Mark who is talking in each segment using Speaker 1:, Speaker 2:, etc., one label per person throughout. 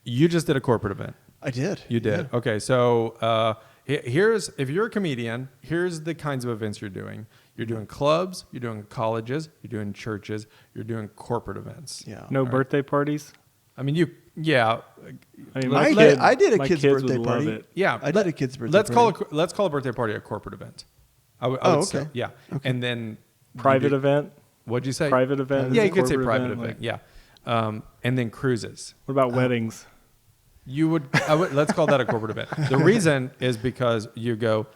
Speaker 1: You just did a corporate event.
Speaker 2: I did.
Speaker 1: You did. Yeah. Okay. So if you're a comedian, here's the kinds of events you're doing. You're doing clubs, you're doing colleges, you're doing churches, you're doing corporate events.
Speaker 2: Yeah.
Speaker 3: No birthday parties?
Speaker 1: I mean, I
Speaker 3: mean,
Speaker 2: I did a kid's birthday party.
Speaker 3: It.
Speaker 1: Yeah.
Speaker 2: I did a kid's birthday party.
Speaker 1: Let's call a birthday party a corporate event. I would
Speaker 2: okay.
Speaker 1: say, yeah. Okay. And then
Speaker 3: private event?
Speaker 1: What'd you say?
Speaker 3: Private event?
Speaker 1: Yeah, you could say private event. Yeah. And then cruises.
Speaker 3: What about weddings?
Speaker 1: Let's call that a corporate event. The reason is because you go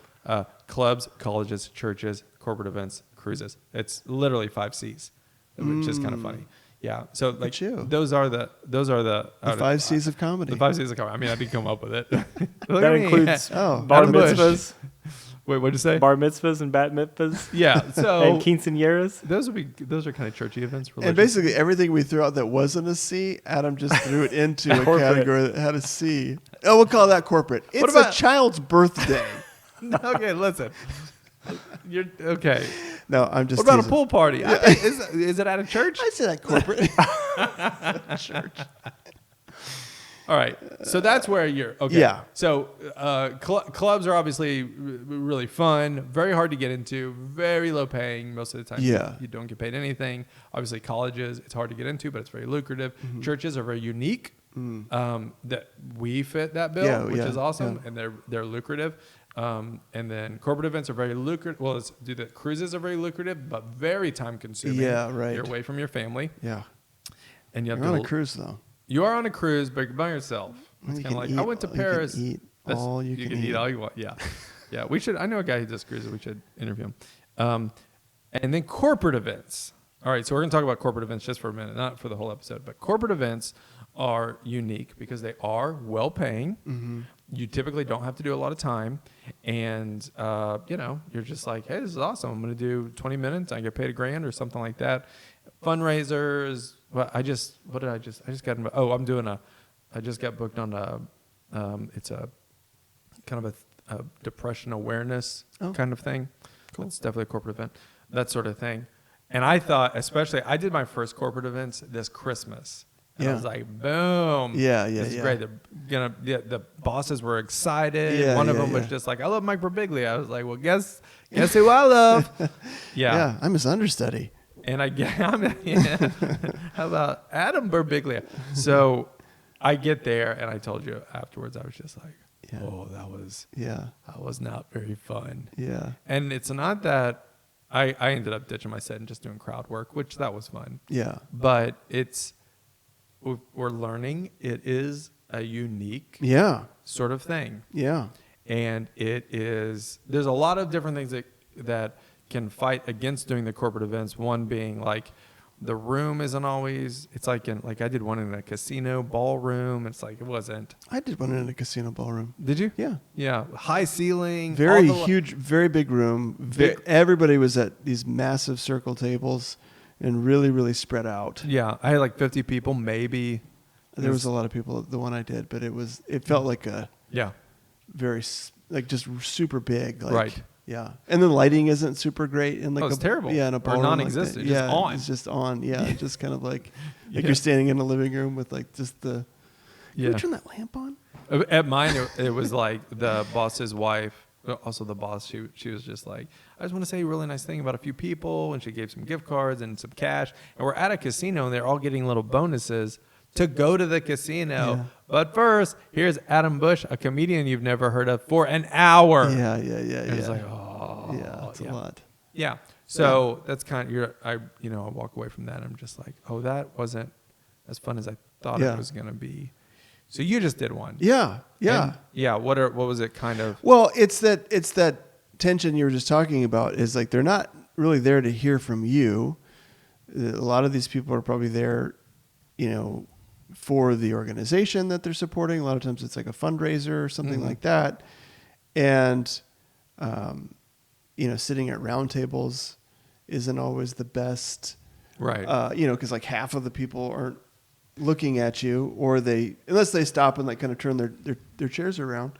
Speaker 1: clubs, colleges, churches, corporate events, cruises. It's literally 5 C's, which is kind of funny. Yeah. So like those are the
Speaker 2: 5 C's of comedy.
Speaker 1: The 5 C's of comedy. I mean, I did come up with it.
Speaker 3: That includes bar mitzvahs.
Speaker 1: Wait, what'd you say?
Speaker 3: Bar mitzvahs and bat mitzvahs.
Speaker 1: Yeah. So
Speaker 3: and quinceañeras.
Speaker 1: Those are kind of churchy events.
Speaker 2: And basically everything we threw out that wasn't a C, Adam just threw it into a category that had a C. Oh, we'll call that corporate. It's a child's birthday.
Speaker 1: Okay, listen. You're okay.
Speaker 2: No, I'm just.
Speaker 1: What about
Speaker 2: teasing.
Speaker 1: a pool party?
Speaker 2: Yeah.
Speaker 1: Is it at a church?
Speaker 2: I said at corporate.
Speaker 1: Church. All right, so that's where you're okay.
Speaker 2: Yeah.
Speaker 1: So clubs are obviously really fun, very hard to get into, very low paying most of the time.
Speaker 2: Yeah.
Speaker 1: You don't get paid anything. Obviously, colleges, it's hard to get into, but it's very lucrative. Mm-hmm. Churches are very unique. That we fit that bill, which is awesome, and they're lucrative. And then corporate events are very lucrative. Well, the cruises are very lucrative, but very time consuming.
Speaker 2: Yeah, right.
Speaker 1: You're away from your family.
Speaker 2: Yeah.
Speaker 1: And you have
Speaker 2: You're on a cruise though.
Speaker 1: You are on a cruise, but by yourself. It's kind of like I went to Paris.
Speaker 2: You can eat
Speaker 1: all you want. Yeah, yeah. We should. I know a guy who does cruises. We should interview him. And then corporate events. All right, so we're going to talk about corporate events just for a minute, not for the whole episode. But corporate events are unique because they are well-paying. Mm-hmm. You typically don't have to do a lot of time, and you're just like, hey, this is awesome. I'm going to do 20 minutes. I get paid $1,000 or something like that. Fundraisers. Well, I just got. I just got booked on it's a kind of a depression awareness kind of thing. Cool. It's definitely a corporate event, that sort of thing. And I thought, especially, I did my first corporate events this Christmas. And I was like, boom. This is great. The bosses were excited. One of them was just like, I love Mike Birbiglia. I was like, well, guess who I love?
Speaker 2: Yeah, I'm his understudy.
Speaker 1: And how about Adam Birbiglia? So I get there, and I told you afterwards, I was just like, that was not very fun.
Speaker 2: Yeah.
Speaker 1: And it's not that I ended up ditching my set and just doing crowd work, which that was fun.
Speaker 2: Yeah.
Speaker 1: But we're learning it is a unique sort of thing.
Speaker 2: Yeah.
Speaker 1: And there's a lot of different things that can fight against doing the corporate events. One being like the room isn't always, it's like I did one in a casino ballroom. It's like, it wasn't.
Speaker 2: I did one in a casino ballroom.
Speaker 1: Did you?
Speaker 2: Yeah.
Speaker 1: Yeah. High ceiling.
Speaker 2: Very huge, very big room. Everybody was at these massive circle tables and really, really spread out.
Speaker 1: Yeah. I had like 50 people, maybe.
Speaker 2: There was a lot of people at the one I did, but it felt like very, like just super big. Like,
Speaker 1: right.
Speaker 2: Yeah. And then lighting isn't super great. And like
Speaker 1: it's terrible.
Speaker 2: Yeah, in a ballroom.
Speaker 1: Or non-existent.
Speaker 2: Like
Speaker 1: just on.
Speaker 2: It's just on. Yeah. Just kind of like you're standing in a living room with like just the... Can you turn that lamp on?
Speaker 1: At mine, it was like the boss's wife, also the boss, she was just like, I just want to say a really nice thing about a few people. And she gave some gift cards and some cash. And we're at a casino, and they're all getting little bonuses to go to the casino. Yeah. But first, here's Adam Bush, a comedian you've never heard of, for an hour.
Speaker 2: Yeah.
Speaker 1: And it's like, oh.
Speaker 2: Yeah, it's a lot.
Speaker 1: Yeah. So that's kind of, I walk away from that, and I'm just like, oh, that wasn't as fun as I thought it was going to be. So you just did one.
Speaker 2: Yeah.
Speaker 1: And what was it kind of?
Speaker 2: Well, it's that tension you were just talking about is like, they're not really there to hear from you. A lot of these people are probably there, for the organization that they're supporting. A lot of times it's like a fundraiser or something like that. And, sitting at round tables isn't always the best.
Speaker 1: Right.
Speaker 2: Because like half of the people aren't looking at you, or unless they stop and like kind of turn their chairs around.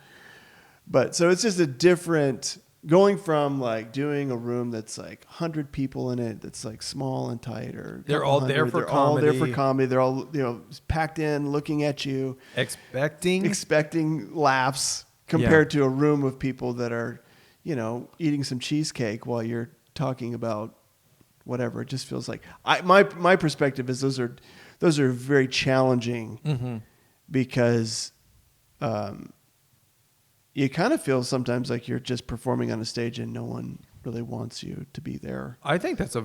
Speaker 2: But so it's just a different going from like doing a room that's like 100 people in it, that's like small and tight, or
Speaker 1: they're all there for
Speaker 2: they're
Speaker 1: comedy.
Speaker 2: all there for comedy. They're all packed in, looking at you, expecting laughs, compared to a room of people that are, eating some cheesecake while you're talking about whatever. It just feels like my perspective is those are very challenging because you kind of feel sometimes like you're just performing on a stage and no one really wants you to be there.
Speaker 1: I think that's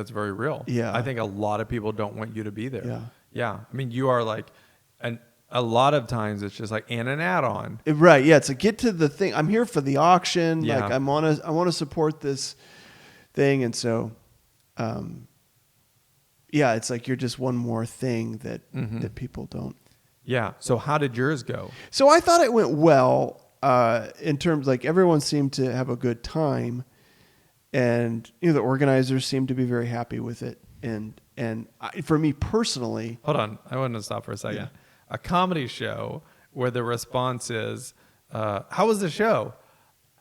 Speaker 1: very real.
Speaker 2: Yeah.
Speaker 1: I think a lot of people don't want you to be there.
Speaker 2: Yeah.
Speaker 1: Yeah. I mean, you are like, and a lot of times it's just like an add-on.
Speaker 2: Right. Yeah. It's like, get to the thing. I'm here for the auction.
Speaker 1: Yeah.
Speaker 2: Like I want to support this thing. And so, it's like you're just one more thing that people don't.
Speaker 1: Yeah. So how did yours go?
Speaker 2: So I thought it went well. In terms, like, everyone seemed to have a good time, and the organizers seemed to be very happy with it. And for me personally,
Speaker 1: hold on, I want to stop for a second.
Speaker 2: Yeah.
Speaker 1: A comedy show where the response is, "How was the show?"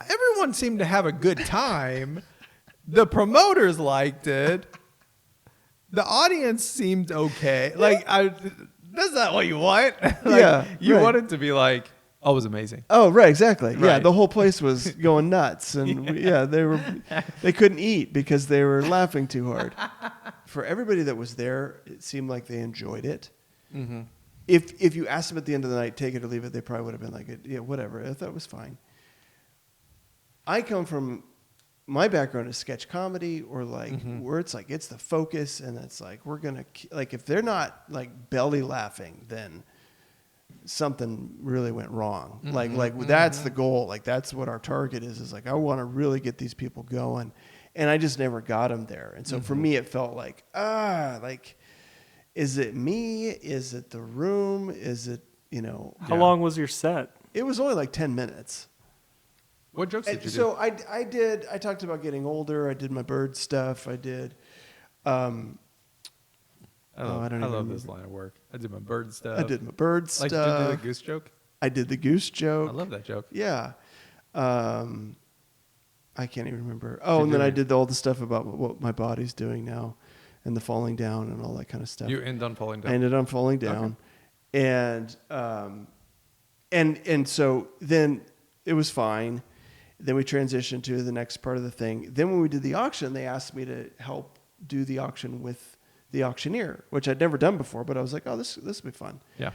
Speaker 1: Everyone seemed to have a good time. The promoters liked it. The audience seemed okay. Like, that's not what you want. You want it to be like, oh, it was amazing.
Speaker 2: Oh, right, exactly.
Speaker 1: Right.
Speaker 2: Yeah, the whole place was going nuts, and they couldn't eat because they were laughing too hard. For everybody that was there, it seemed like they enjoyed it. Mm-hmm. If you asked them at the end of the night, take it or leave it, they probably would have been like, yeah, whatever. I thought it was fine. I come from, my background is sketch comedy, or like where it's like it's the focus, and it's like we're gonna like, if they're not like belly laughing, then something really went wrong. That's the goal. Like, that's what our target is like, I want to really get these people going, and I just never got them there. And so for me, it felt like, is it me? Is it the room? Is it,
Speaker 3: How long was your set?
Speaker 2: It was only like 10 minutes.
Speaker 1: What jokes did you do?
Speaker 2: So I talked about getting older. I did my bird stuff. I did,
Speaker 1: I love this line of work. I did my bird stuff.
Speaker 2: I did my bird stuff.
Speaker 1: Like, did you do the goose joke?
Speaker 2: I did the goose joke.
Speaker 1: I love that joke.
Speaker 2: Yeah. I can't even remember. Oh, and then I did all the stuff about what my body's doing now, and the falling down and all that kind of stuff.
Speaker 1: You end on falling down.
Speaker 2: I ended on falling down. Okay. And so then it was fine. Then we transitioned to the next part of the thing. Then when we did the auction, they asked me to help do the auction with the auctioneer, which I'd never done before, but I was like, oh, this will be fun.
Speaker 1: Yeah.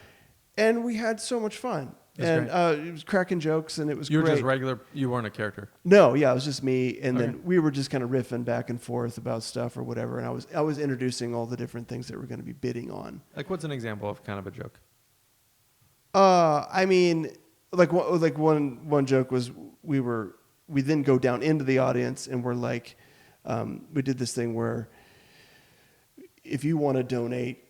Speaker 2: And we had so much fun.
Speaker 1: That's
Speaker 2: and it was cracking jokes, and it was great.
Speaker 1: You were just regular, you weren't a character.
Speaker 2: No, yeah, it was just me, and then we were just kind of riffing back and forth about stuff or whatever, and I was introducing all the different things that we're going to be bidding on.
Speaker 1: Like, what's an example of kind of a joke?
Speaker 2: I mean, like one joke was we then go down into the audience, and we're like, we did this thing where if you want to donate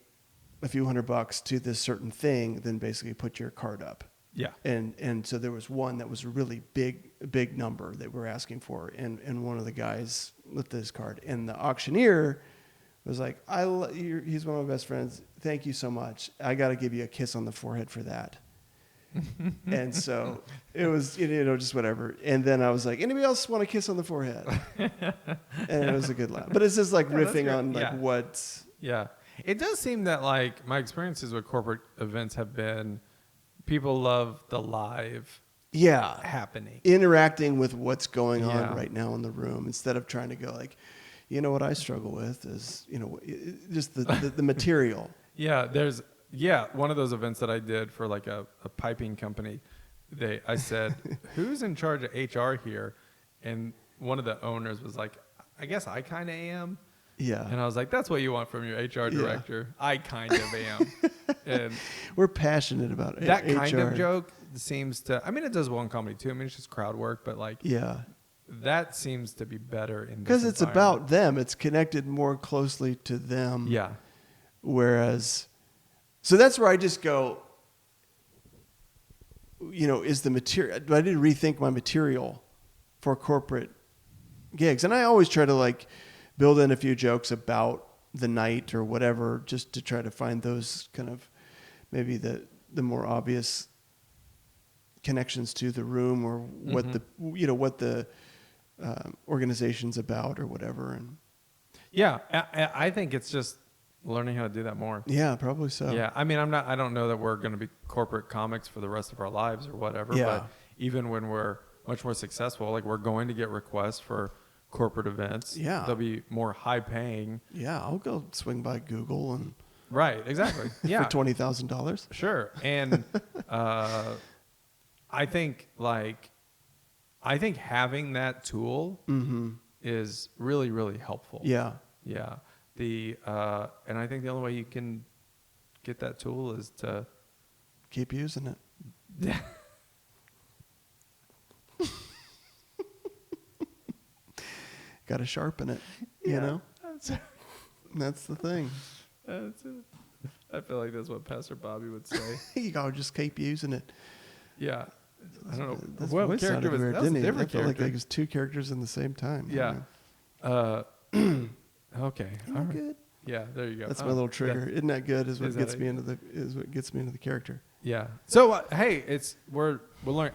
Speaker 2: a few $100 to this certain thing, then basically put your card up.
Speaker 1: Yeah.
Speaker 2: And so there was one that was a really big number that we're asking for, and one of the guys lifted his card, and the auctioneer was like, he's one of my best friends. Thank you so much. I got to give you a kiss on the forehead for that. And so it was, just whatever. And then I was like, anybody else want a kiss on the forehead? And it was a good laugh. But it's just like riffing on like what.
Speaker 1: Yeah. It does seem that like my experiences with corporate events have been, people love the live happening.
Speaker 2: Interacting with what's going on right now in the room, instead of trying to go like, what I struggle with is, just the material.
Speaker 1: Yeah, one of those events that I did for like a piping company, I said, who's in charge of HR here? And one of the owners was like, I guess I kind of am.
Speaker 2: Yeah.
Speaker 1: And I was like, that's what you want from your HR director. Yeah. I kind of am. And
Speaker 2: we're passionate about it.
Speaker 1: That kind of joke seems to, I mean, it does well in comedy too. I mean, it's just crowd work, but like, that seems to be better in this
Speaker 2: because it's about them. It's connected more closely to them.
Speaker 1: Yeah.
Speaker 2: Whereas, so that's where I just go, is the material, I didn't rethink my material for corporate gigs. And I always try to like build in a few jokes about the night or whatever, just to try to find those kind of maybe the more obvious connections to the room, or what organizations about or whatever. And
Speaker 1: Yeah, I think it's just learning how to do that more.
Speaker 2: yeah, probably so.
Speaker 1: Yeah, I mean, I don't know that we're going to be corporate comics for the rest of our lives or whatever.
Speaker 2: Yeah.
Speaker 1: But even when we're much more successful, like we're going to get requests for corporate events.
Speaker 2: Yeah.
Speaker 1: They'll be more high paying.
Speaker 2: Yeah, I'll go swing by Google and
Speaker 1: Right. Exactly. Yeah.
Speaker 2: for $20,000.
Speaker 1: Sure. And I think having that tool is really, really helpful.
Speaker 2: Yeah.
Speaker 1: Yeah. And I think the only way you can get that tool is to
Speaker 2: Keep using it. Got to sharpen it, you know? That's the thing.
Speaker 1: I feel like that's what Pastor Bobby would say.
Speaker 2: You got to just keep using it.
Speaker 1: Yeah. I don't know.
Speaker 2: That
Speaker 1: What
Speaker 2: voice
Speaker 1: character
Speaker 2: sounded
Speaker 1: was
Speaker 2: weird,
Speaker 1: that? Was a
Speaker 2: didn't it?
Speaker 1: different
Speaker 2: I felt like
Speaker 1: character.
Speaker 2: it was two characters in the same time.
Speaker 1: Yeah. Okay.
Speaker 2: Isn't
Speaker 1: All
Speaker 2: that
Speaker 1: right.
Speaker 2: good?
Speaker 1: Yeah, there you go.
Speaker 2: That's my little trigger.
Speaker 1: Yeah.
Speaker 2: Isn't that good? Is what
Speaker 1: Is that
Speaker 2: gets
Speaker 1: a-
Speaker 2: me into the character.
Speaker 1: Yeah. So hey, we're learning.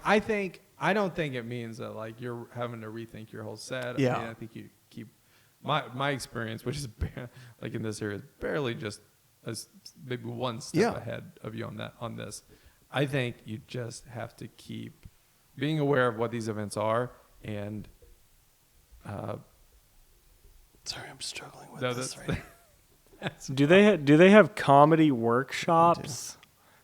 Speaker 1: I don't think it means that like you're having to rethink your whole set.
Speaker 2: Yeah.
Speaker 1: I mean, I think you keep my experience, which is like in this area, is barely just maybe one step ahead of you on this. I think you just have to keep being aware of what these events are and.
Speaker 2: Sorry, I'm struggling with
Speaker 1: No,
Speaker 2: this
Speaker 1: that's-
Speaker 2: right
Speaker 3: Do they have comedy workshops?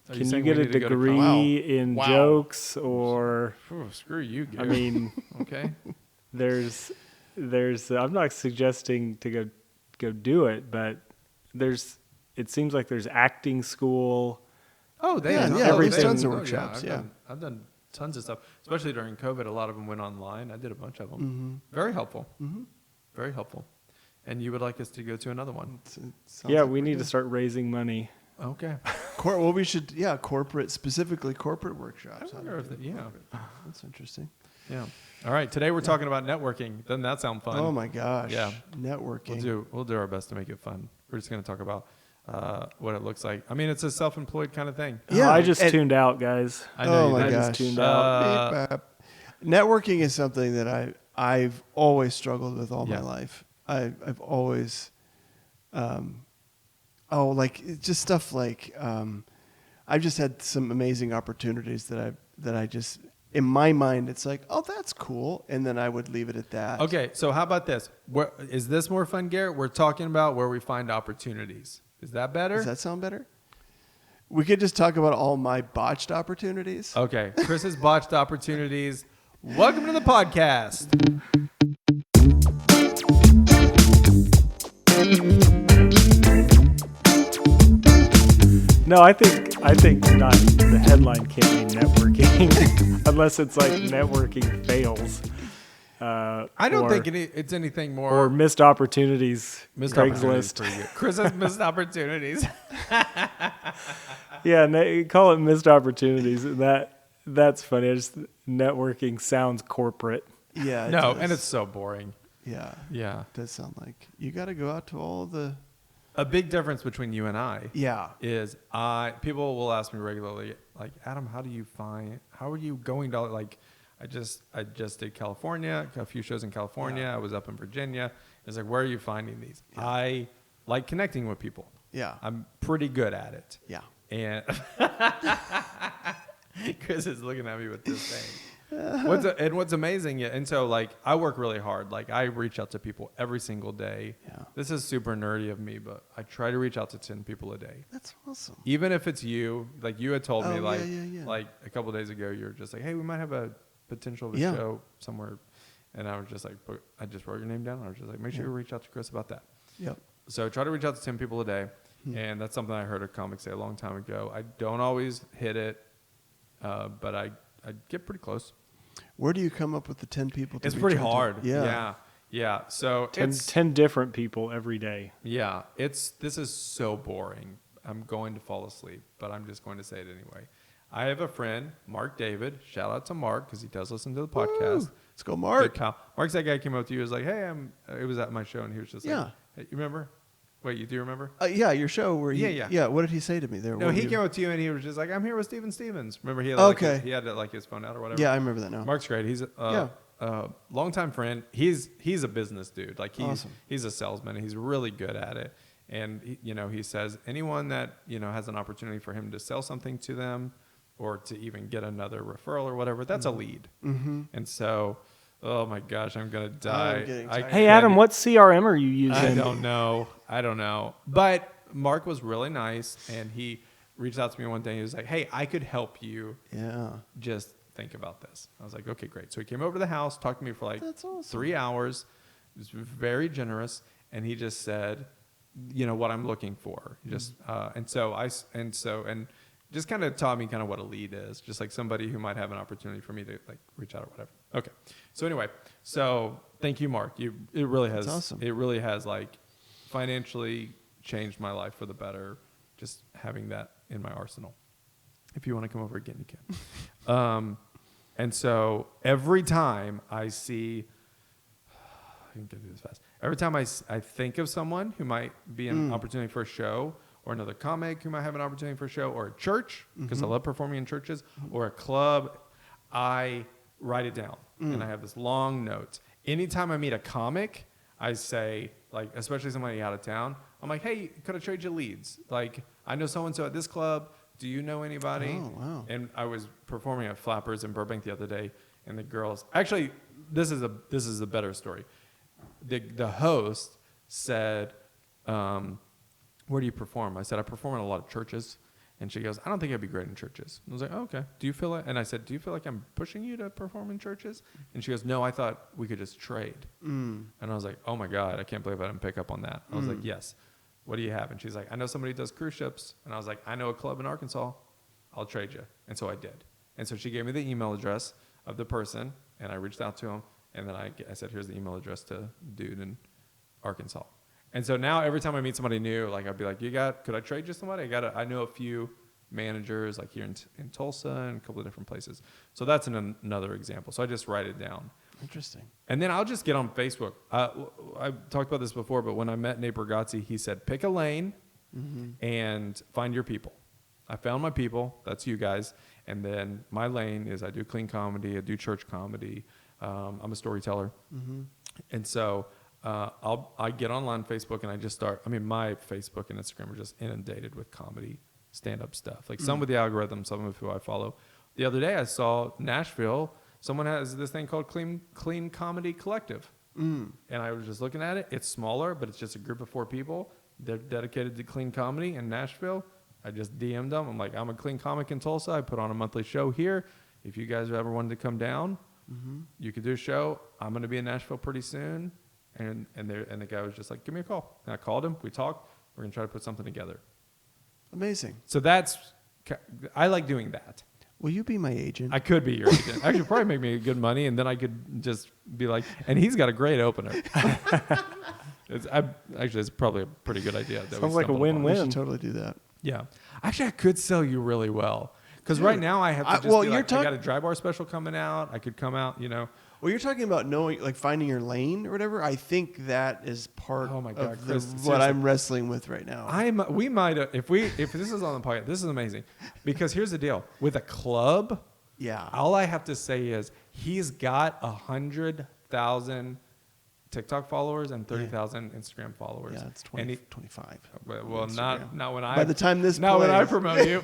Speaker 1: Are you
Speaker 3: Can you
Speaker 1: saying
Speaker 3: get
Speaker 1: we
Speaker 3: a
Speaker 1: need to go to
Speaker 3: degree
Speaker 1: college?
Speaker 3: in
Speaker 1: Wow.
Speaker 3: jokes or?
Speaker 1: Ooh, screw you, Gary.
Speaker 3: I mean,
Speaker 1: okay.
Speaker 3: there's. I'm not suggesting to go do it, but it seems like there's acting school.
Speaker 1: Oh, they
Speaker 2: Yeah,
Speaker 1: have
Speaker 2: yeah,
Speaker 3: there's tons
Speaker 2: of
Speaker 1: Oh,
Speaker 2: workshops, yeah.
Speaker 1: I've done tons of stuff, especially during COVID. A lot of them went online. I did a bunch of them.
Speaker 2: Mm-hmm.
Speaker 1: Very helpful. Very helpful. And you would like us to go to another one?
Speaker 3: Yeah, we need to start raising money.
Speaker 1: Okay.
Speaker 2: Well, we should, specifically corporate workshops.
Speaker 1: I wonder if
Speaker 2: That's interesting.
Speaker 1: yeah. All right. Today we're talking about networking. Doesn't that sound fun?
Speaker 2: Oh my gosh.
Speaker 1: Yeah.
Speaker 2: Networking.
Speaker 1: We'll do our best to make it fun. We're just going to talk about what it looks like. I mean, it's a self-employed kind of thing.
Speaker 2: Yeah,
Speaker 3: I just
Speaker 2: and-
Speaker 3: tuned out, guys.
Speaker 1: I know
Speaker 2: Oh
Speaker 1: you
Speaker 2: my
Speaker 1: did.
Speaker 3: just
Speaker 2: gosh.
Speaker 3: tuned out.
Speaker 2: Beep, bap. Networking is something that I've always struggled with all my
Speaker 1: Yeah.
Speaker 2: life. I've always, like just stuff like, I've just had some amazing opportunities that I just, in my mind, it's like, oh, that's cool. And then I would leave it at that.
Speaker 1: Okay, so how about this? Is this more fun, Garrett? We're talking about where we find opportunities. Is that better?
Speaker 2: Does that sound better? We could just talk about all my botched opportunities.
Speaker 1: Okay, Chris's botched opportunities. Welcome to the podcast.
Speaker 3: No, I think not. The headline can't be networking unless it's like networking fails.
Speaker 1: I don't think it's anything more.
Speaker 3: or missed opportunities.
Speaker 1: missed opportunities
Speaker 3: Craigslist.
Speaker 1: for you. Chris has missed opportunities.
Speaker 3: Yeah, call it missed opportunities. That's funny. Networking sounds corporate.
Speaker 2: Yeah. it
Speaker 1: No,
Speaker 2: does.
Speaker 1: and it's so boring.
Speaker 2: Yeah.
Speaker 1: Yeah.
Speaker 2: It does sound like you got to go out to all the.
Speaker 1: A big difference between you and I
Speaker 2: Yeah.
Speaker 1: is people will ask me regularly, like, Adam, how are you going to, like, I just did California, a few shows in California.
Speaker 2: Yeah.
Speaker 1: I was up in Virginia. It's like, where are you finding these?
Speaker 2: Yeah.
Speaker 1: I like connecting with people.
Speaker 2: Yeah.
Speaker 1: I'm pretty good at it.
Speaker 2: Yeah.
Speaker 1: And Chris is looking at me with this thing. What's amazing, and so like I work really hard. Like I reach out to people every single day.
Speaker 2: Yeah.
Speaker 1: This is super nerdy of me, but I try to reach out to 10 people a day.
Speaker 2: That's awesome.
Speaker 1: Even if it's you, like you had told me,
Speaker 2: Oh,
Speaker 1: like
Speaker 2: yeah.
Speaker 1: like a couple days ago, you were just like, hey, we might have a potential of a
Speaker 2: Yeah.
Speaker 1: show somewhere, and I was just like, I just wrote your name down. I was just like, make sure you reach out to Chris about that.
Speaker 2: Yep.
Speaker 1: So try to reach out to 10 people a day. And that's something I heard a comic say a long time ago. I don't always hit it, but I get pretty close.
Speaker 2: Where do you come up with the 10 people? To
Speaker 1: It's
Speaker 2: reach
Speaker 1: pretty
Speaker 2: out to?
Speaker 1: hard.
Speaker 2: Yeah.
Speaker 1: Yeah. So
Speaker 3: 10 different people every day.
Speaker 1: yeah, this is so boring. I'm going to fall asleep, but I'm just going to say it anyway. I have a friend, Mark David. Shout out to Mark because he does listen to the podcast.
Speaker 2: Woo! Let's go, Mark.
Speaker 1: Good pal. Mark's that guy who came up to you. Was like, hey, it was at my show, and he was just
Speaker 2: Yeah.
Speaker 1: like, hey, you remember? Wait, you do remember?
Speaker 2: Yeah, your show where you.
Speaker 1: Yeah.
Speaker 2: What did he say to me there?
Speaker 1: No,
Speaker 2: What
Speaker 1: he
Speaker 2: you-
Speaker 1: came up to you and he was just like, I'm here with Steven Stevens. Remember he had
Speaker 2: Okay.
Speaker 1: he had like his phone out or whatever.
Speaker 2: Yeah, I remember that now.
Speaker 1: Mark's great. He's longtime friend. He's a business dude. Like
Speaker 2: Awesome.
Speaker 1: he's a salesman. He's really good at it. And he says anyone that has an opportunity for him to sell something to them, or to even get another referral or whatever, that's a lead.
Speaker 2: Mm-hmm.
Speaker 1: And so, oh my gosh, I'm gonna die.
Speaker 3: Hey, Adam, what CRM are you using?
Speaker 1: I don't know. But Mark was really nice, and he reached out to me one day. He was like, "Hey, I could help you.
Speaker 2: Yeah.
Speaker 1: Just think about this." I was like, "Okay, great." So he came over to the house, talked to me for like
Speaker 2: That's awesome.
Speaker 1: 3 hours. He was very generous, and he just said, what I'm looking for. Just and just kind of taught me kind of what a lead is, just like somebody who might have an opportunity for me to like reach out or whatever. Okay. So anyway, thank you, Mark. It really has,
Speaker 2: That's awesome.
Speaker 1: It really has like financially changed my life for the better, just having that in my arsenal. If you want to come over again, you can. And so every time I see, I can get through this fast. Every time I think of someone who might be an opportunity for a show, or another comic who might have an opportunity for a show, or a church, because I love performing in churches, or a club, I write it down. And I have this long note. Anytime I meet a comic, I say, like, especially somebody out of town, I'm like, hey, could I trade you leads? Like, I know so-and-so at this club. Do you know anybody?
Speaker 2: Oh, wow.
Speaker 1: And I was performing at Flappers in Burbank the other day, and the girls, actually, this is a better story. The host said, where do you perform? I said, I perform in a lot of churches. And she goes, I don't think I'd be great in churches. I was like, oh, okay. Do you feel like, and I said, do you feel like I'm pushing you to perform in churches? And she goes, no, I thought we could just trade. And I was like, oh my God, I can't believe I didn't pick up on that. I was like, yes. What do you have? And she's like, I know somebody who does cruise ships. And I was like, I know a club in Arkansas. I'll trade you. And so I did. And so she gave me the email address of the person, and I reached out to him. And then I said, here's the email address to dude in Arkansas. And so now every time I meet somebody new, like I'd be like, could I trade you somebody? I know a few managers like here in Tulsa and a couple of different places. So that's another example. So I just write it down.
Speaker 2: Interesting.
Speaker 1: And then I'll just get on Facebook. I've talked about this before, but when I met Nate Bergazzi, he said, pick a lane and find your people. I found my people. That's you guys. And then my lane is I do clean comedy. I do church comedy. I'm a storyteller. And so I get online Facebook and I just start. My Facebook and Instagram are just inundated with comedy, stand-up stuff. Like some with the algorithm, some of who I follow. The other day I saw Nashville. Someone has this thing called Clean Comedy Collective. And I was just looking at it. It's smaller, but it's just a group of 4 people. They're dedicated to clean comedy in Nashville. I just DM'd them. I'm like, I'm a clean comic in Tulsa. I put on a monthly show here. If you guys ever wanted to come down, you could do a show. I'm going to be in Nashville pretty soon. And the guy was just like, give me a call. And I called him. We talked. We're going to try to put something together.
Speaker 2: Amazing.
Speaker 1: So I like doing that.
Speaker 2: Will you be my agent?
Speaker 1: I could be your agent. Actually, probably make me good money, and then I could just be like, and he's got a great opener. It's probably a pretty good idea.
Speaker 3: Sounds like a
Speaker 2: We
Speaker 3: win-win.
Speaker 2: should totally do that.
Speaker 1: Yeah. Actually, I could sell you really well. Because right now I have to I got a dry bar special coming out. I could come out,
Speaker 2: Well, you're talking about knowing, like finding your lane or whatever. I think that is part
Speaker 1: Oh my God,
Speaker 2: of
Speaker 1: Chris,
Speaker 2: what I'm wrestling with right now.
Speaker 1: We might if this is on the podcast, this is amazing. Because here's the deal. With a club,
Speaker 2: Yeah.
Speaker 1: all I have to say is he's got 100,000 TikTok followers and 30,000 Instagram followers.
Speaker 2: Yeah, it's 25.
Speaker 1: Well,
Speaker 2: Instagram.
Speaker 1: not when I.
Speaker 2: By the time this
Speaker 1: not when I
Speaker 2: plays.
Speaker 1: promote you.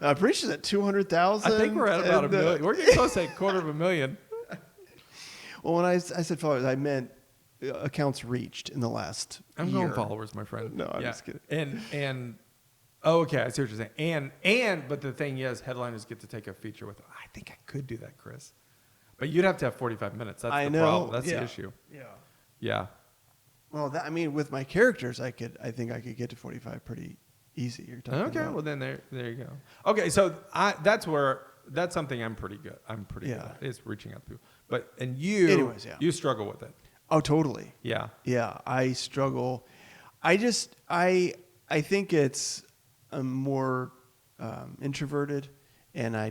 Speaker 2: I'm pretty sure that 200,000.
Speaker 1: I think we're at about 1 million. We're getting close to $250,000.
Speaker 2: Well, when I said followers, I meant accounts reached in the last
Speaker 1: I'm
Speaker 2: year.
Speaker 1: going followers, my friend.
Speaker 2: No, I'm just kidding.
Speaker 1: And okay, I see what you're saying. But the thing is, headliners get to take a feature with them. I think I could do that, Chris. But you'd have to have 45 minutes. That's the problem. That's the issue. Yeah.
Speaker 2: Well, with my characters, I think I could get to 45 pretty easy. You're talking
Speaker 1: Okay,
Speaker 2: about.
Speaker 1: well then there you go. Okay, so that's something I'm pretty good. I'm pretty good at. It's reaching out to people. And you struggle with it.
Speaker 2: Oh, totally.
Speaker 1: Yeah.
Speaker 2: Yeah, I struggle. I think I'm more introverted, and I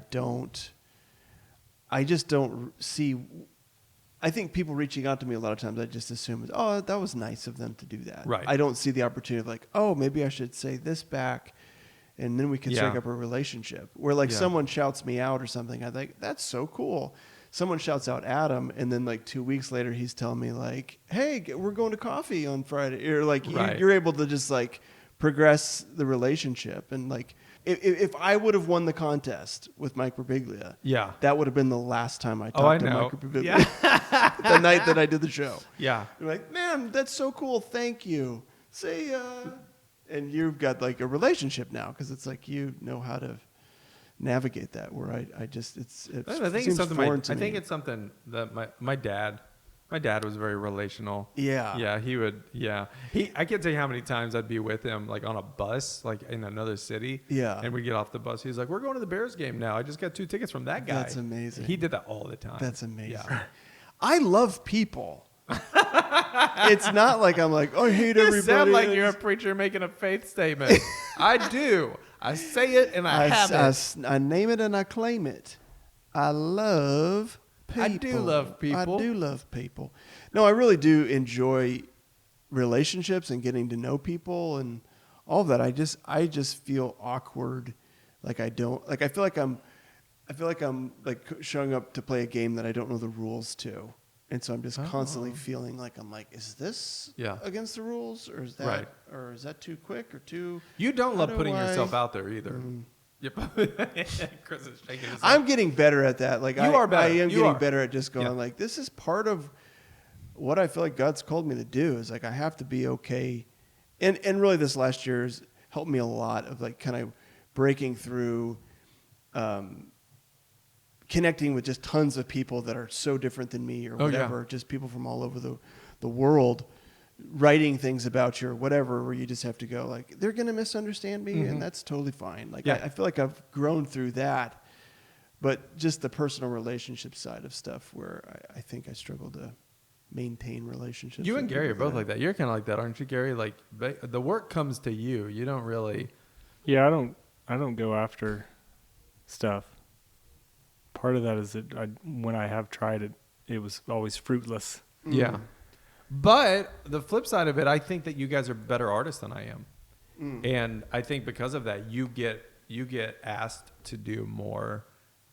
Speaker 2: just don't see. I think people reaching out to me a lot of times, I just assume, that was nice of them to do that.
Speaker 1: Right.
Speaker 2: I don't see the opportunity of like, maybe I should say this back and then we can strike up a relationship. Where like someone shouts me out or something, I think that's so cool. Someone shouts out Adam, and then like 2 weeks later, he's telling me like, "Hey, we're going to coffee on Friday." Or like you're able to just like progress the relationship. And like if I would have won the contest with Mike Birbiglia, that would have been the last time I talked to Mike Birbiglia. The night that I did the show. Yeah, you're like, man, that's so cool. Thank you. See ya. And you've got like a relationship now because it's like you know how to navigate that. Where I just I think it's something.
Speaker 1: I think it's something that my dad was very relational. Yeah, he would. Yeah, I can't tell you how many times I'd be with him like on a bus, like in another city. Yeah, and we get off the bus. He's like, "We're going to the Bears game now. I just got 2 tickets from that guy."
Speaker 2: That's amazing.
Speaker 1: He did that all the time.
Speaker 2: That's amazing. Yeah. I love people. It's not like I'm like, oh, I hate everybody.
Speaker 1: You sound like you're a preacher making a faith statement. I do. I say it and I have it.
Speaker 2: I name it and I claim it. I love people.
Speaker 1: I do love people.
Speaker 2: I do love people. No, I really do enjoy relationships and getting to know people and all of that. I just feel awkward. Like I feel like I'm like showing up to play a game that I don't know the rules to. And so I'm just constantly feeling like I'm like, is this against the rules, or is that too quick or too?
Speaker 1: You don't love putting yourself out there either. Chris is shaking his head.
Speaker 2: I'm getting better at that. Like you are better. I am getting better at just going like, this is part of what I feel like God's called me to do. Is like I have to be okay, and really this last year has helped me a lot of like kind of breaking through. Connecting with just tons of people that are so different than me or whatever, just people from all over the world writing things about you or whatever, where you just have to go like, they're going to misunderstand me and that's totally fine. Like I feel like I've grown through that, but just the personal relationship side of stuff where I think I struggle to maintain relationships.
Speaker 1: You and Gary are both like that. You're kind of like that, aren't you, Gary? Like the work comes to you. You don't really.
Speaker 3: Yeah, I don't go after stuff. Part of that is that when I have tried it, it was always fruitless.
Speaker 1: Yeah. But the flip side of it, I think that you guys are better artists than I am. And I think because of that, you get asked to do more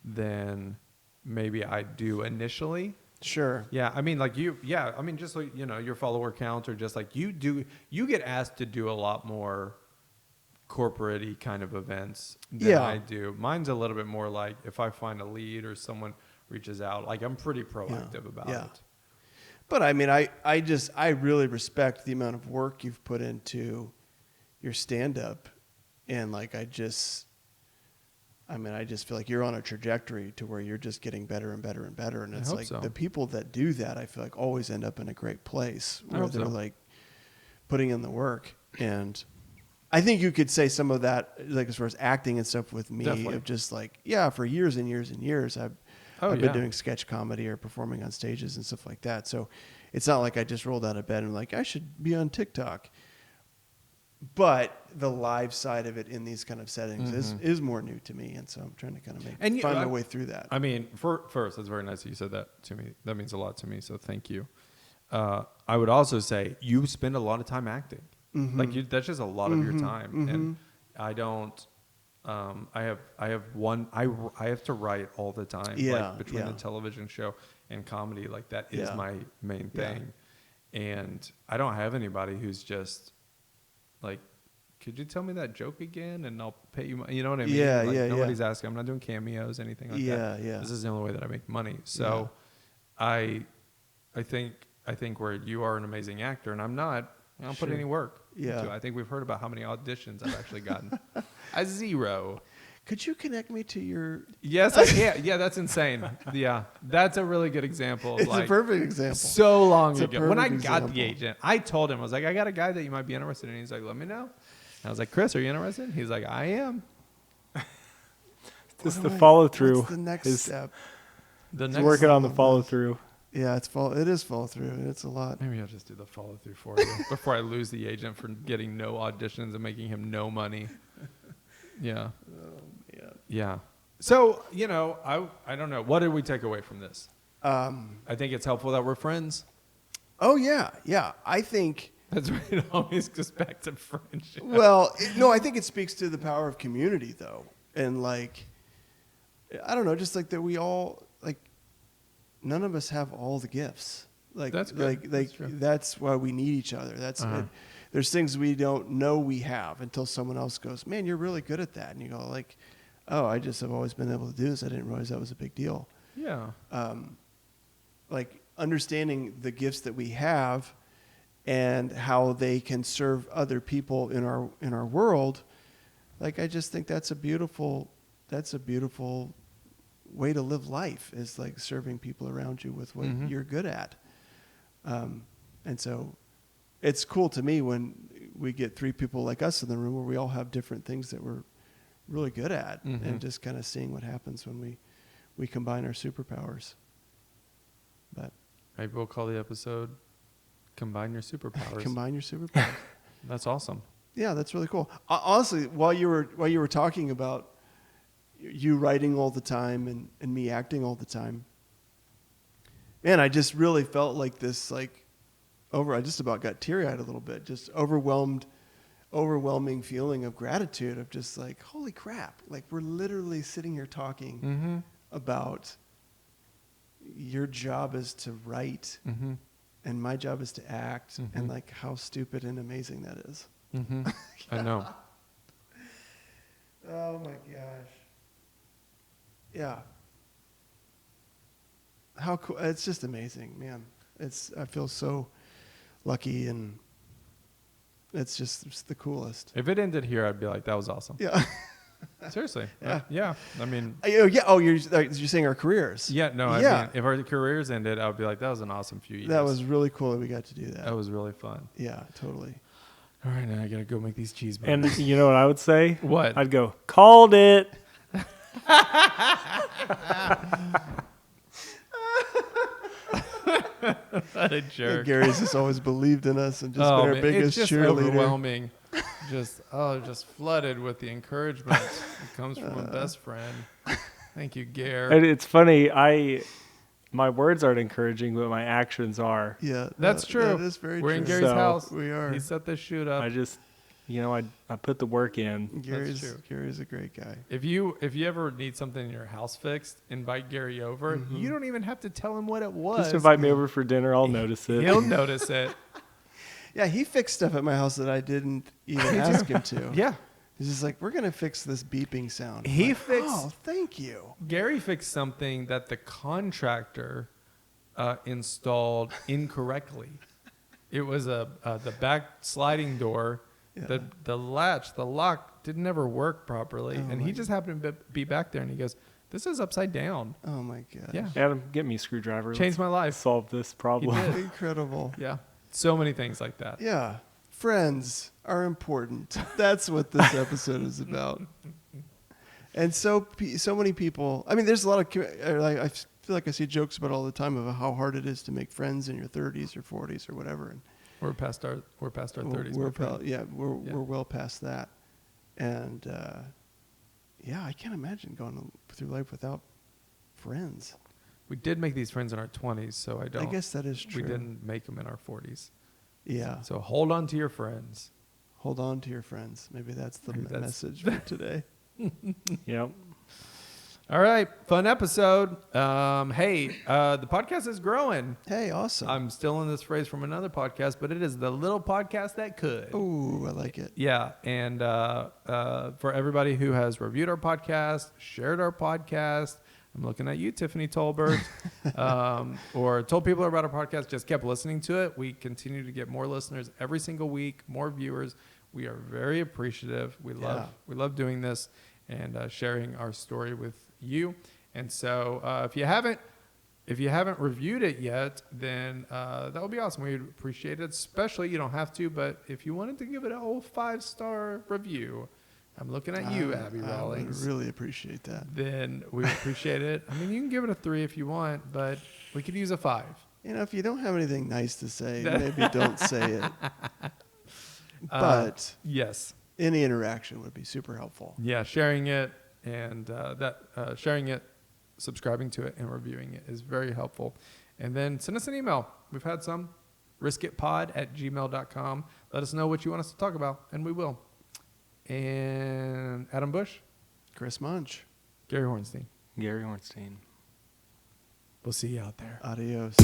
Speaker 1: than maybe I do initially.
Speaker 2: Sure.
Speaker 1: Yeah. I mean, like just like, your follower count or just like you get asked to do a lot more corporate-y kind of events than I do. Mine's a little bit more like if I find a lead or someone reaches out, like I'm pretty proactive about it.
Speaker 2: But I mean, I really respect the amount of work you've put into your stand-up, and like I just feel like you're on a trajectory to where you're just getting better and better and better, and it's like the people that do that, I feel like always end up in a great place where they're like putting in the work. And I think you could say some of that, like as far as acting and stuff with me, of just like, for years and years and years, I've been doing sketch comedy or performing on stages and stuff like that. So it's not like I just rolled out of bed and like, I should be on TikTok. But the live side of it in these kind of settings is more new to me. And so I'm trying to kind of find my way through that.
Speaker 1: I mean, first, that's very nice that you said that to me. That means a lot to me. So thank you. I would also say you spend a lot of time acting. Like that's just a lot of your time, and I don't. I have to write all the time. Like between the television show and comedy, like that is my main thing, and I don't have anybody who's just like, could you tell me that joke again, and I'll pay you. You know what I mean? Nobody's asking. I'm not doing cameos, anything like that. This is the only way that I make money. So, I think where you are an amazing actor, and I'm not. I don't put any work into it. I think we've heard about how many auditions I've actually gotten. A 0.
Speaker 2: Could you connect me to your...
Speaker 1: Yes, I can. Yeah, that's insane. Yeah, that's a really good example.
Speaker 2: It's a perfect example.
Speaker 1: So long ago. When I got the agent, I told him, I was like, I got a guy that you might be interested in. He's like, let me know. And I was like, Chris, are you interested? He's like, I am.
Speaker 3: Just the follow-through.
Speaker 2: What's the next step?
Speaker 3: Working on the follow-through.
Speaker 2: Yeah, it is follow through. It's a lot.
Speaker 1: Maybe I'll just do the follow through for you before I lose the agent for getting no auditions and making him no money. Yeah. Yeah. So, I don't know. What did we take away from this? I think it's helpful that we're friends.
Speaker 2: Oh, yeah. Yeah. I think
Speaker 1: That's right. It always goes back to friendship.
Speaker 2: Well, no, I think it speaks to the power of community, though, and like, I don't know, just like that we all like, none of us have all the gifts. Like
Speaker 1: That's good. That's true.
Speaker 2: that's why we need each other. That's
Speaker 1: Uh-huh.
Speaker 2: there's things we don't know we have until someone else goes, man, you're really good at that, and you go like, oh, I just have always been able to do this. I didn't realize that was a big deal.
Speaker 1: Yeah.
Speaker 2: Like understanding the gifts that we have and how they can serve other people in our world. Like, I just think that's a beautiful way to live life, is like serving people around you with what
Speaker 1: Mhm.
Speaker 2: you're good at. And so it's cool to me when we get three people like us in the room where we all have different things that we're really good at,
Speaker 1: Mhm.
Speaker 2: and just kind of seeing what happens when we combine our superpowers. But
Speaker 1: Maybe we'll call the episode "Combine Your Superpowers."
Speaker 2: combine your superpowers.
Speaker 1: That's awesome.
Speaker 2: Yeah, that's really cool. Honestly, while you were talking about you writing all the time and me acting all the time, man, I just really felt like this, like, I just about got teary-eyed a little bit, just overwhelming feeling of gratitude, of just like, holy crap, like we're literally sitting here talking
Speaker 1: Mm-hmm.
Speaker 2: about your job is to write
Speaker 1: Mm-hmm.
Speaker 2: and my job is to act,
Speaker 1: Mhm.
Speaker 2: and like how stupid and amazing that is.
Speaker 1: Mm-hmm. I know.
Speaker 2: Oh my gosh. Yeah. How cool. It's just amazing, man. I feel so lucky, and it's the coolest.
Speaker 1: If it ended here, I'd be like, "That was awesome."
Speaker 2: Yeah.
Speaker 1: Seriously.
Speaker 2: Yeah.
Speaker 1: Yeah. I mean,
Speaker 2: Yeah. Oh, you're saying our careers.
Speaker 1: yeah. No. I
Speaker 2: Yeah.
Speaker 1: mean, if our careers ended, I would be like, "That was an awesome few years."
Speaker 2: That was really cool that we got to do that.
Speaker 1: That was really fun.
Speaker 2: Yeah, totally.
Speaker 1: All right, now I gotta go make these cheeseburgers.
Speaker 3: And you know what I would say?
Speaker 1: What?
Speaker 3: I'd go, called it.
Speaker 1: What a
Speaker 2: Yeah,
Speaker 1: jerk.
Speaker 2: Gary's just always believed in us and just
Speaker 1: Oh,
Speaker 2: been our
Speaker 1: man,
Speaker 2: biggest
Speaker 1: it's just
Speaker 2: cheerleader.
Speaker 1: overwhelming. just flooded with the encouragement that comes from a best friend. Thank you, Gare.
Speaker 3: And it's funny. My words aren't encouraging, but my actions are.
Speaker 2: Yeah,
Speaker 1: That's true.
Speaker 2: That is very
Speaker 1: We're
Speaker 2: true.
Speaker 1: in Gary's
Speaker 3: So,
Speaker 1: house.
Speaker 2: We are.
Speaker 1: He set this shoot up.
Speaker 3: I just, I put the work in.
Speaker 1: true.
Speaker 2: Gary's a great guy.
Speaker 1: If you ever need something in your house fixed, invite Gary over.
Speaker 2: Mm-hmm.
Speaker 1: You don't even have to tell him what it was.
Speaker 3: Just invite me over for dinner. I'll notice it.
Speaker 1: He'll notice it.
Speaker 2: Yeah, he fixed stuff at my house that I didn't even ask him to.
Speaker 1: Yeah.
Speaker 2: He's just like, we're gonna fix this beeping sound. I'm
Speaker 1: He
Speaker 2: like,
Speaker 1: fixed-
Speaker 2: Oh, thank you.
Speaker 1: Gary fixed something that the contractor installed incorrectly. It was the back sliding door.
Speaker 2: Yeah.
Speaker 1: The lock didn't ever work properly,
Speaker 2: Oh
Speaker 1: and
Speaker 2: my-
Speaker 1: he just happened to be back there, and he goes, "This is upside down."
Speaker 2: Oh my god.
Speaker 1: Yeah,
Speaker 3: Adam, get me a screwdriver.
Speaker 1: changed my
Speaker 3: Let's
Speaker 1: life.
Speaker 3: solve this problem.
Speaker 1: He did.
Speaker 2: Incredible.
Speaker 1: Yeah, so many things like that.
Speaker 2: Yeah. Friends are important. That's what this episode is about. And so many people. I mean, there's a lot of. I feel like I see jokes about it all the time of how hard it is to make friends in your 30s or 40s or whatever. And
Speaker 1: We're past our 30s.
Speaker 2: We're
Speaker 1: my friend.
Speaker 2: we're well past that. And yeah, I can't imagine going through life without friends.
Speaker 1: We did make these friends in our 20s, so I
Speaker 2: guess that is true.
Speaker 1: We didn't make them in our 40s.
Speaker 2: Yeah.
Speaker 1: So hold on to your friends.
Speaker 2: Hold on to your friends. Maybe that's the
Speaker 1: Maybe that's-
Speaker 2: message for today.
Speaker 3: Yep.
Speaker 1: All right, fun episode. Hey, the podcast is growing.
Speaker 2: Hey, awesome.
Speaker 1: I'm still in this phrase from another podcast, but it is the little podcast that could.
Speaker 2: Ooh, I like it.
Speaker 1: Yeah, and for everybody who has reviewed our podcast, shared our podcast, I'm looking at you, Tiffany Tolbert, or told people about our podcast, just kept listening to it. We continue to get more listeners every single week, more viewers. We are very appreciative. We love doing this and sharing our story with you. And so if you haven't reviewed it yet, then that would be awesome. We'd appreciate it. Especially, you don't have to, but if you wanted to give it a whole 5-star review, I'm looking at you, Abby Rawlings.
Speaker 2: I would really appreciate that.
Speaker 1: Then we would appreciate it. I mean, you can give it a 3 if you want, but we could use a 5.
Speaker 2: You know, if you don't have anything nice to say, maybe don't say it. But
Speaker 1: Yes.
Speaker 2: any interaction would be super helpful.
Speaker 1: Yeah, sharing it and sharing it, subscribing to it, and reviewing it is very helpful. And then send us an email. We've had some. riskitpod@gmail.com. Let us know what you want us to talk about, and we will. And Adam Bush,
Speaker 2: Chris Munch.
Speaker 1: Gary Hornstein.
Speaker 3: Gary Hornstein.
Speaker 1: We'll see you out there.
Speaker 2: Adios.